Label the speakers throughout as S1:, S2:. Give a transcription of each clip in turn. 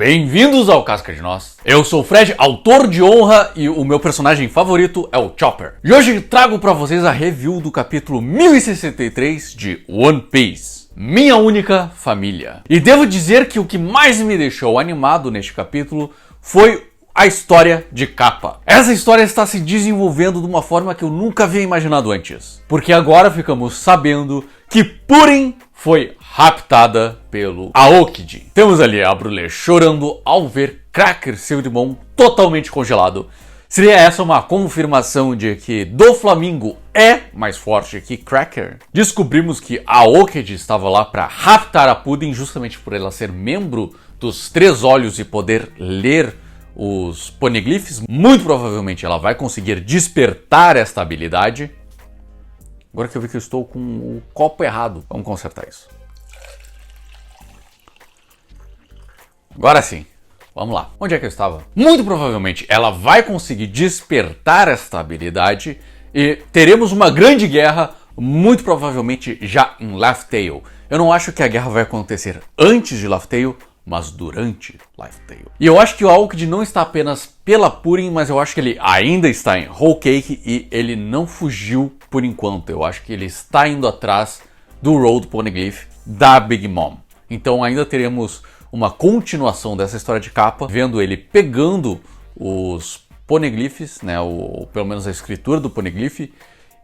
S1: Bem-vindos ao Casca de Nós. Eu sou o Fred, autor de honra, e o meu personagem favorito é o Chopper. E hoje trago pra vocês a review do capítulo 1063 de One Piece, Minha Única Família. E devo dizer que o que mais me deixou animado neste capítulo foi a história de Kappa. Essa história está se desenvolvendo de uma forma que eu nunca havia imaginado antes. Porque agora ficamos sabendo que Purin foi raptada pelo Aokiji. Temos ali a Brulé chorando ao ver Cracker, seu irmão, totalmente congelado. Seria essa uma confirmação de que Doflamingo é mais forte que Cracker? Descobrimos que Aokiji estava lá para raptar a Pudding justamente por ela ser membro dos Três Olhos e poder ler os poneglyphs. Muito provavelmente ela vai conseguir despertar esta habilidade. Agora que eu vi que eu estou com o copo errado, vamos consertar isso. Agora sim, vamos lá. Onde é que eu estava? Muito provavelmente ela vai conseguir despertar esta habilidade e teremos uma grande guerra, muito provavelmente já em Laugh Tale. Eu não acho que a guerra vai acontecer antes de Laugh Tale, mas durante Laugh Tale. E eu acho que o Aokiji não está apenas pela Purin, mas eu acho que ele ainda está em Whole Cake e ele não fugiu por enquanto. Eu acho que ele está indo atrás do Road Poneglyph da Big Mom. Então ainda teremos uma continuação dessa história de Kappa, vendo ele pegando os poneglyphs, né, pelo menos a escritura do poneglyph,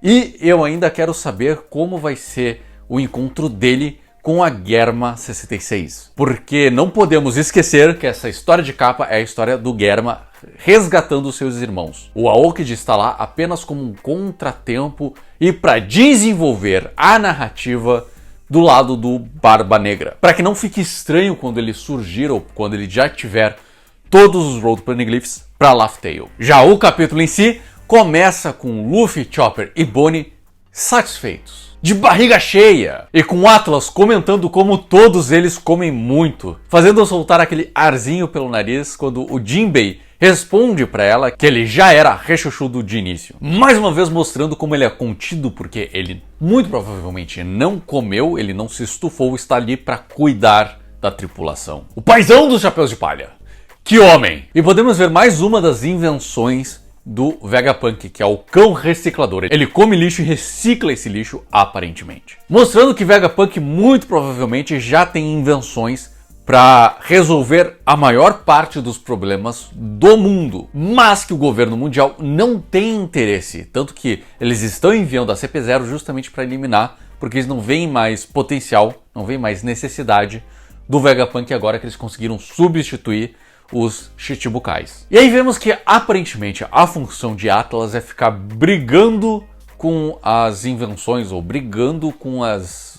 S1: e eu ainda quero saber como vai ser o encontro dele com a Germa 66. Porque não podemos esquecer que essa história de Kappa é a história do Germa resgatando seus irmãos. O Aokiji está lá apenas como um contratempo e para desenvolver a narrativa do lado do Barba Negra. Para que não fique estranho quando ele surgir ou quando ele já tiver todos os Road Poneglyphs para Laugh Tale. Já o capítulo em si começa com Luffy, Chopper e Bonnie satisfeitos, de barriga cheia, e com Atlas comentando como todos eles comem muito, fazendo soltar aquele arzinho pelo nariz quando o Jinbei responde pra ela que ele já era rechuchudo de início. Mais uma vez mostrando como ele é contido, porque ele muito provavelmente não comeu, ele não se estufou, está ali pra cuidar da tripulação. O paizão dos chapéus de palha. Que homem! E podemos ver mais uma das invenções do Vegapunk, que é o cão reciclador. Ele come lixo e recicla esse lixo, aparentemente. Mostrando que Vegapunk muito provavelmente já tem invenções para resolver a maior parte dos problemas do mundo, mas que o governo mundial não tem interesse, tanto que eles estão enviando a CP0 justamente para eliminar, porque eles não veem mais potencial, não veem mais necessidade do Vegapunk agora que eles conseguiram substituir os Chichibukais. E aí vemos que aparentemente a função de Atlas é ficar brigando com as invenções ou brigando com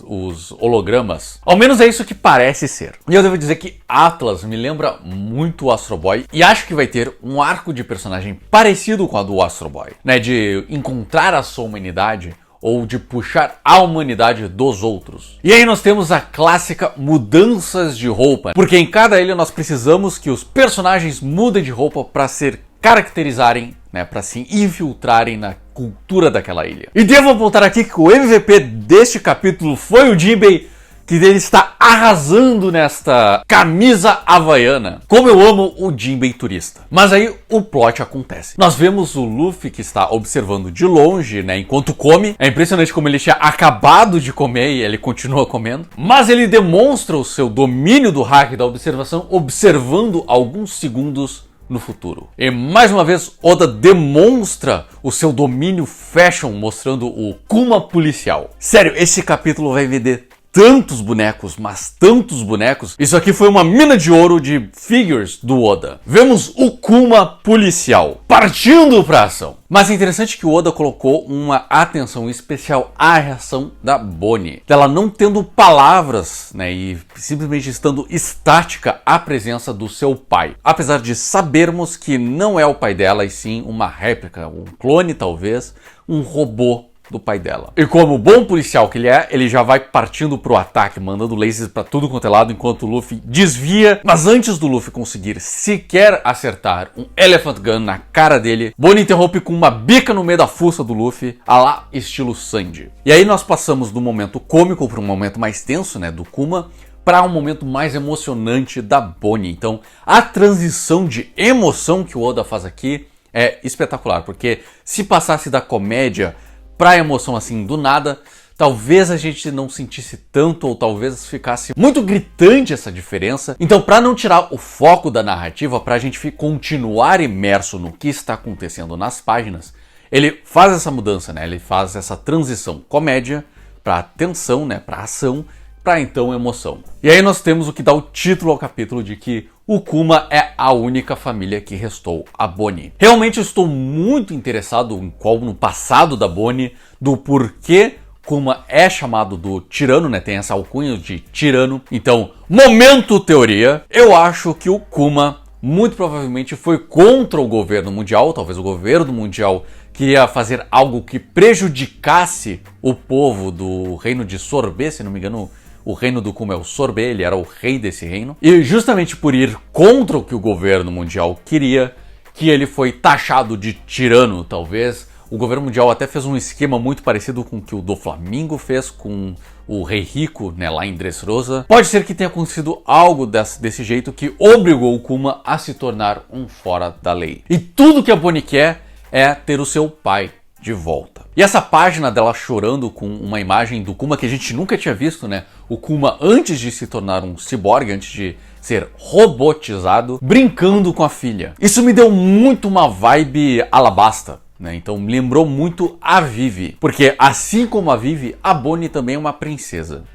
S1: os hologramas. Ao menos é isso que parece ser. E eu devo dizer que Atlas me lembra muito o Astro Boy e acho que vai ter um arco de personagem parecido com a do Astro Boy, né, de encontrar a sua humanidade ou de puxar a humanidade dos outros. E aí nós temos a clássica mudanças de roupa, porque em cada ilha nós precisamos que os personagens mudem de roupa para se caracterizarem, né, para se infiltrarem na cultura daquela ilha. E devo apontar aqui que o MVP deste capítulo foi o Jinbei, que ele está arrasando nesta camisa havaiana. Como eu amo o Jinbei turista. Mas aí o plot acontece. Nós vemos o Luffy que está observando de longe, né, enquanto come. É impressionante como ele tinha acabado de comer e ele continua comendo. Mas ele demonstra o seu domínio do hack da observação, observando alguns segundos no futuro. E mais uma vez Oda demonstra o seu domínio fashion, mostrando o Kuma policial. Sério, esse capítulo vai vender tantos bonecos, mas tantos bonecos. Isso aqui foi uma mina de ouro de figures do Oda. Vemos o Kuma policial partindo pra ação. Mas é interessante que o Oda colocou uma atenção especial à reação da Bonnie. Dela não tendo palavras, né, e simplesmente estando estática à presença do seu pai. Apesar de sabermos que não é o pai dela, e sim uma réplica, um clone talvez, um robô do pai dela. E como bom policial que ele é, ele já vai partindo pro ataque, mandando lasers pra tudo quanto é lado, enquanto o Luffy desvia. Mas antes do Luffy conseguir sequer acertar um Elephant Gun na cara dele, Bonnie interrompe com uma bica no meio da fuça do Luffy, a lá estilo Sandy. E aí nós passamos do momento cômico para um momento mais tenso, né, do Kuma, para um momento mais emocionante da Bonnie. Então, a transição de emoção que o Oda faz aqui é espetacular, porque se passasse da comédia pra emoção assim do nada, talvez a gente não sentisse tanto, ou talvez ficasse muito gritante essa diferença. Então, para não tirar o foco da narrativa, pra gente continuar imerso no que está acontecendo nas páginas, ele faz essa mudança, né? Ele faz essa transição comédia pra tensão, né? Pra ação, pra então emoção. E aí nós temos o que dá o título ao capítulo de que o Kuma é a única família que restou a Bonnie. Realmente eu estou muito interessado no passado da Bonnie, do porquê Kuma é chamado do tirano, né? Tem essa alcunha de tirano. Então, momento teoria. Eu acho que o Kuma muito provavelmente foi contra o governo mundial. Talvez o governo mundial queria fazer algo que prejudicasse o povo do reino de Sorbet, se não me engano. O reino do Kuma é o Sorbet, ele era o rei desse reino. E justamente por ir contra o que o governo mundial queria, que ele foi taxado de tirano, talvez. O governo mundial até fez um esquema muito parecido com o que o Doflamingo fez com o rei rico, né, lá em Dressrosa. Pode ser que tenha acontecido algo desse jeito que obrigou o Kuma a se tornar um fora da lei. E tudo que a Bonnie quer é ter o seu pai de volta. E essa página dela chorando com uma imagem do Kuma que a gente nunca tinha visto, né? O Kuma antes de se tornar um ciborgue, antes de ser robotizado, brincando com a filha. Isso me deu muito uma vibe Alabasta, né? Então me lembrou muito a Vivi, porque assim como a Vivi, a Bonnie também é uma princesa.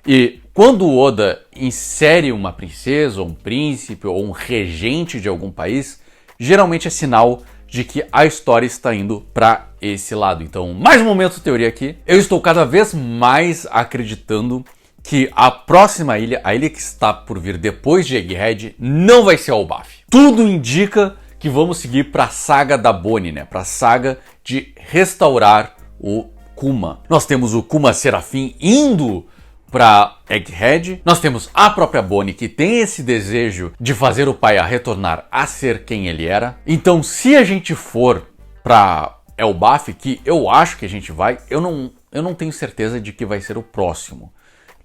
S1: E quando o Oda insere uma princesa, ou um príncipe, ou um regente de algum país, geralmente é sinal de que a história está indo para esse lado. Então, mais um momento teoria aqui. Eu estou cada vez mais acreditando que a próxima ilha, a ilha que está por vir depois de Egghead, não vai ser Elbaf. Tudo indica que vamos seguir para a saga da Bonnie, né? Para a saga de restaurar o Kuma. Nós temos o Kuma Serafim indo para Egghead. Nós temos a própria Bonnie que tem esse desejo de fazer o pai a retornar a ser quem ele era. Então, se a gente for para Elbaf, que eu acho que a gente vai, eu não tenho certeza de que vai ser o próximo.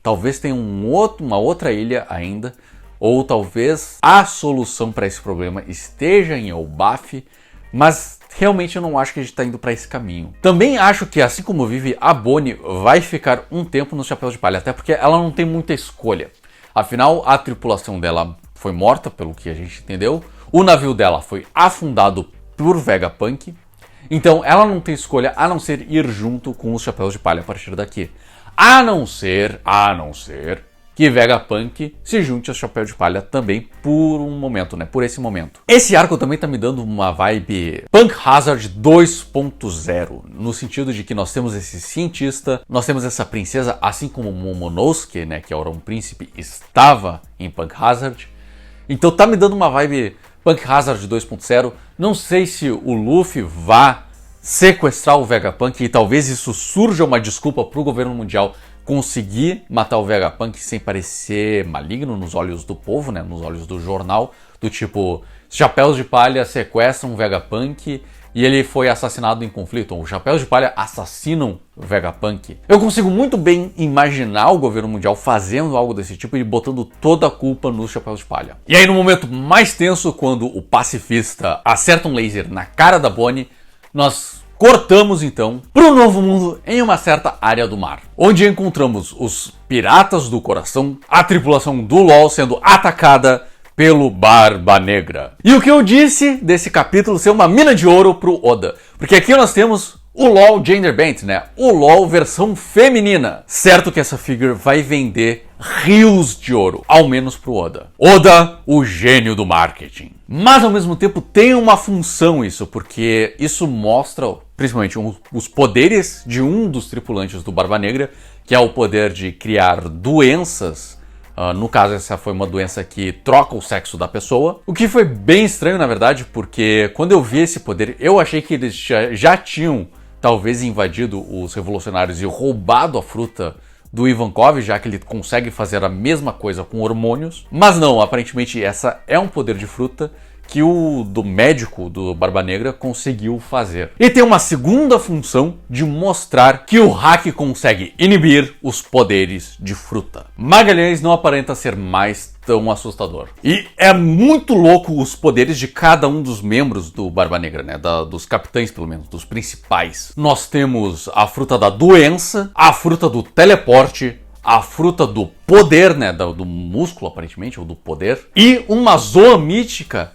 S1: Talvez tenha uma outra ilha ainda, ou talvez a solução para esse problema esteja em Elbaf, mas realmente eu não acho que a gente está indo para esse caminho. Também acho que, assim como vive, a Bonnie vai ficar um tempo nos Chapéus de Palha, até porque ela não tem muita escolha. Afinal, a tripulação dela foi morta, pelo que a gente entendeu. O navio dela foi afundado por Vegapunk. Então ela não tem escolha a não ser ir junto com os Chapéus de Palha a partir daqui. A não ser que Vegapunk se junte aos Chapéu de Palha também por um momento, né? Por esse momento. Esse arco também tá me dando uma vibe Punk Hazard 2.0, no sentido de que nós temos esse cientista, nós temos essa princesa, assim como Momonosuke, né? Que era um príncipe, estava em Punk Hazard. Então tá me dando uma vibe Punk Hazard 2.0. Não sei se o Luffy vá sequestrar o Vegapunk e talvez isso surja uma desculpa pro governo mundial conseguir matar o Vegapunk sem parecer maligno nos olhos do povo, né? Nos olhos do jornal, do tipo, Chapéus de Palha sequestram o Vegapunk e ele foi assassinado em conflito. Os Chapéus de Palha assassinam o Vegapunk. Eu consigo muito bem imaginar o governo mundial fazendo algo desse tipo e botando toda a culpa nos Chapéus de Palha. E aí no momento mais tenso, quando o pacifista acerta um laser na cara da Bonnie, nós cortamos então para o Novo Mundo em uma certa área do mar, onde encontramos os Piratas do Coração, a tripulação do LOL sendo atacada pelo Barba Negra. E o que eu disse desse capítulo ser uma mina de ouro pro Oda? Porque aqui nós temos o LOL Gender Bent, né? O LOL versão feminina. Certo que essa figure vai vender rios de ouro, ao menos pro Oda. Oda, o gênio do marketing. Mas ao mesmo tempo tem uma função isso, porque isso mostra principalmente os poderes de um dos tripulantes do Barba Negra, que é o poder de criar doenças. No caso, essa foi uma doença que troca o sexo da pessoa. O que foi bem estranho, na verdade, porque quando eu vi esse poder, eu achei que eles já tinham talvez invadido os revolucionários e roubado a fruta do Ivankov, já que ele consegue fazer a mesma coisa com hormônios. Mas não, aparentemente essa é um poder de fruta que o do médico do Barba Negra conseguiu fazer. E tem uma segunda função de mostrar que o hack consegue inibir os poderes de fruta. Magalhães não aparenta ser mais tão assustador. E é muito louco os poderes de cada um dos membros do Barba Negra, né? Dos capitães, pelo menos, dos principais. Nós temos a fruta da doença, a fruta do teleporte, a fruta do poder, né? Do músculo, aparentemente, ou do poder. E uma zoa mítica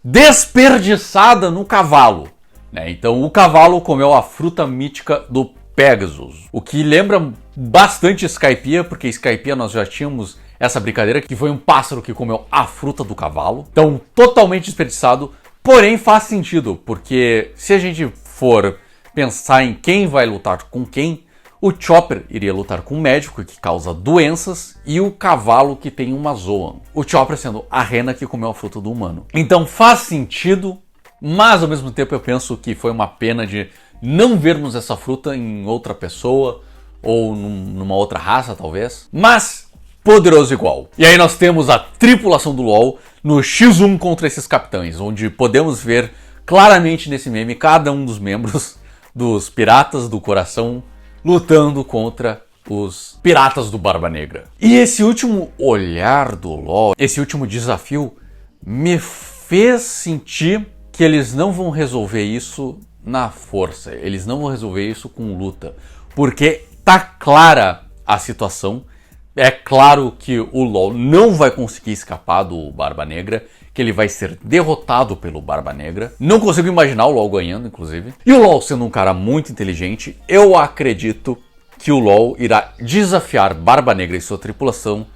S1: desperdiçada no cavalo, né? Então o cavalo comeu a fruta mítica do Pegasus, o que lembra bastante Skypiea, porque Skypiea nós já tínhamos essa brincadeira que foi um pássaro que comeu a fruta do cavalo. Então totalmente desperdiçado, porém faz sentido, porque se a gente for pensar em quem vai lutar com quem, o Chopper iria lutar com o médico que causa doenças e o cavalo que tem uma zoa. O Chopper sendo a rena que comeu a fruta do humano. Então faz sentido, mas ao mesmo tempo eu penso que foi uma pena de não vermos essa fruta em outra pessoa ou numa outra raça talvez. Mas poderoso igual. E aí nós temos a tripulação do LoL no X1 contra esses capitães, onde podemos ver claramente nesse meme cada um dos membros dos Piratas do Coração lutando contra os Piratas do Barba Negra. E esse último olhar do LoL, esse último desafio, me fez sentir que eles não vão resolver isso na força. Eles não vão resolver isso com luta. Porque tá clara a situação. É claro que o LoL não vai conseguir escapar do Barba Negra, que ele vai ser derrotado pelo Barba Negra. Não consigo imaginar o LoL ganhando, inclusive. E o LoL sendo um cara muito inteligente, eu acredito que o LoL irá desafiar Barba Negra e sua tripulação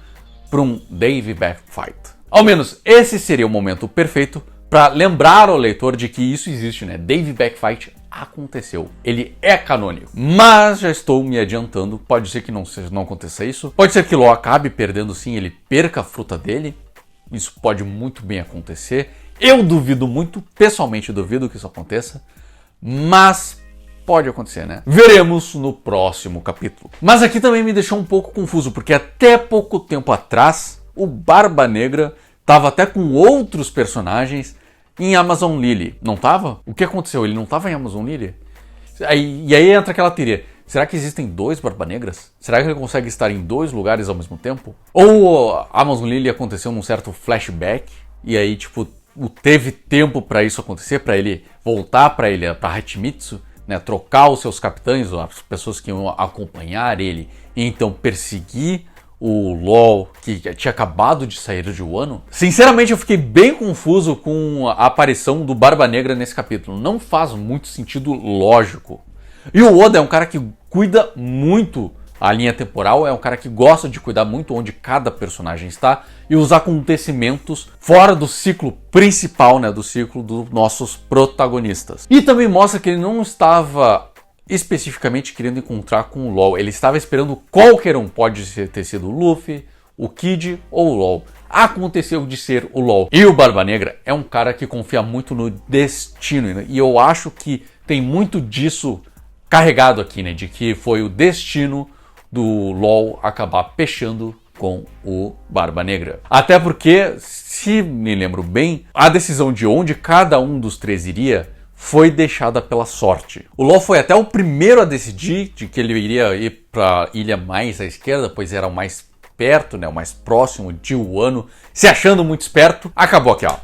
S1: para um Dave Backfight. Ao menos esse seria o momento perfeito para lembrar ao leitor de que isso existe, né? Dave Backfight aconteceu. Ele é canônico. Mas já estou me adiantando. Pode ser que não aconteça isso. Pode ser que o LoL acabe perdendo sim, ele perca a fruta dele. Isso pode muito bem acontecer. Eu duvido muito, pessoalmente duvido que isso aconteça. Mas pode acontecer, né? Veremos no próximo capítulo. Mas aqui também me deixou um pouco confuso, porque até pouco tempo atrás, o Barba Negra estava até com outros personagens em Amazon Lily. Não estava? O que aconteceu? Ele não estava em Amazon Lily? E aí entra aquela teoria. Será que existem dois Barba Negras? Será que ele consegue estar em dois lugares ao mesmo tempo? Ou Amazon Lily aconteceu num certo flashback e aí, tipo, teve tempo para isso acontecer, para ele voltar para Hachimitsu, né, trocar os seus capitães, as pessoas que iam acompanhar ele, e então perseguir o LoL que tinha acabado de sair de Wano. Sinceramente, eu fiquei bem confuso com a aparição do Barba Negra nesse capítulo. Não faz muito sentido lógico. E o Oda é um cara que cuida muito a linha temporal, é um cara que gosta de cuidar muito onde cada personagem está e os acontecimentos fora do ciclo principal, né, do ciclo dos nossos protagonistas. E também mostra que ele não estava especificamente querendo encontrar com o LoL, ele estava esperando qualquer um, pode ter sido o Luffy, o Kid ou o LoL. Aconteceu de ser o LoL. E o Barba Negra é um cara que confia muito no destino, né? E eu acho que tem muito disso carregado aqui, né? De que foi o destino do LoL acabar pechando com o Barba Negra. Até porque, se me lembro bem, a decisão de onde cada um dos três iria foi deixada pela sorte. O LoL foi até o primeiro a decidir de que ele iria ir para a ilha mais à esquerda, pois era o mais perto, né, o mais próximo de Wano, se achando muito esperto. Acabou aqui, ó.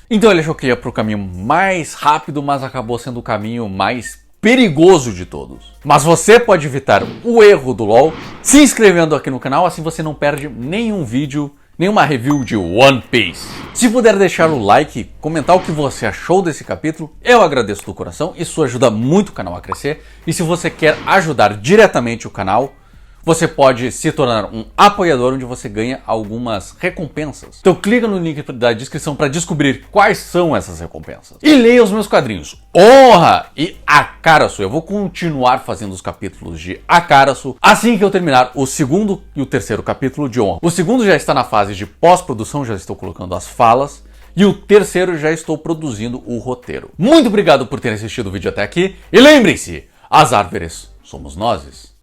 S1: Então ele achou que ia para o caminho mais rápido, mas acabou sendo o caminho mais perigoso de todos. Mas você pode evitar o erro do LoL se inscrevendo aqui no canal, assim você não perde nenhum vídeo, nenhuma review de One Piece. Se puder deixar o like, comentar o que você achou desse capítulo, eu agradeço do coração, isso ajuda muito o canal a crescer. E se você quer ajudar diretamente o canal, você pode se tornar um apoiador, onde você ganha algumas recompensas. Então clica no link da descrição para descobrir quais são essas recompensas. E leia os meus quadrinhos Honra e Akarasu. Eu vou continuar fazendo os capítulos de Akarasu assim que eu terminar o segundo e o terceiro capítulo de Honra. O segundo já está na fase de pós-produção, já estou colocando as falas. E o terceiro já estou produzindo o roteiro. Muito obrigado por ter assistido o vídeo até aqui. E lembrem-se, as árvores somos nós.